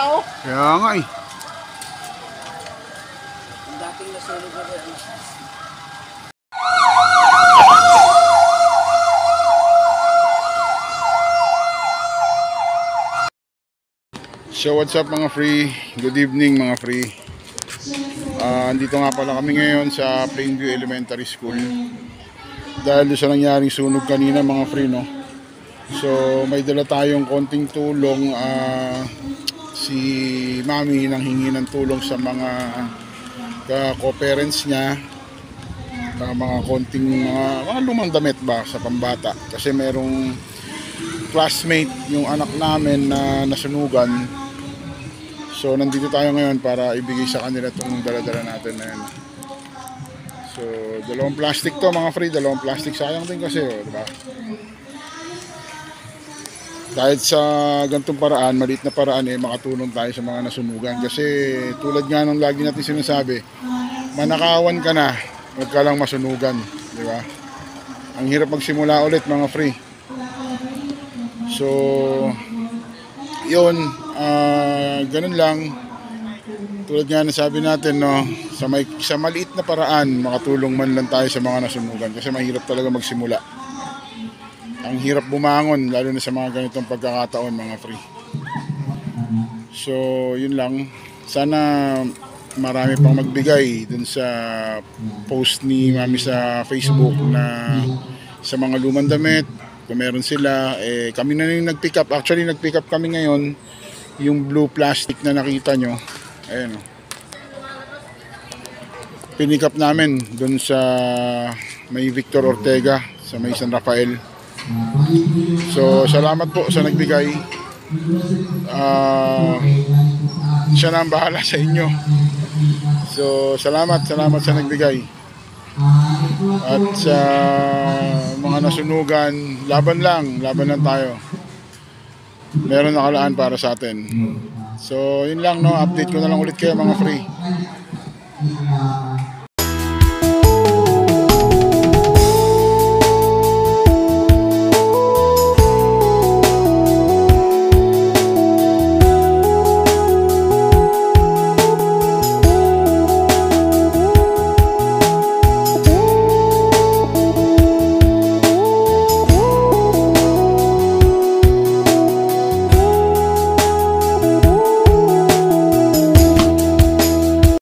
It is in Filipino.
tao. Kaya nga eh. Ang dating nasunog na rin. So what's up mga free? Good evening mga free. Andito nga pala kami ngayon sa Plainview Elementary School. Dahil doon sa nangyaring sunog kanina mga free, no? So may dala tayong konting tulong. Si Mami nanghingi ng tulong sa mga co-parents niya. Mga konting mga lumang damit ba sa pambata. Kasi merong classmate yung anak namin na nasunugan. So nandito tayo ngayon para ibigay sa kanila itong dala-dala natin na yan. So dalawang plastic to mga free, dalawang plastic, sayang din kasi, diba? Kahit sa ganitong paraan, maliit na paraan, makatulong tayo sa mga nasunugan. Kasi tulad nga nung lagi natin sinasabi, manakawan ka na, huwag ka lang masunugan, diba? Ang hirap magsimula ulit mga free. So yun, ganun lang. Tulad nga na sabi natin, no, sa maliit na paraan makatulong man lang tayo sa mga nasunugan kasi mahirap talaga magsimula. Ang hirap bumangon lalo na sa mga ganitong pagkakataon mga free. So yun lang. Sana marami pang magbigay dun sa post ni Mami sa Facebook na sa mga lumang damit. Kung meron sila, kami na yung nag-pick up. Actually, nag-pick up kami ngayon. Yung blue plastic na nakita nyo. Ayan o. Pinick up namin dun sa may Victor Ortega, sa may San Rafael. So, salamat po sa nagbigay. Siya na ang bahala sa inyo. So, salamat sa nagbigay. At sa mga nasunugan, laban lang tayo. Meron nakalaan para sa atin. So yun lang, no, update ko na lang ulit kayo mga free.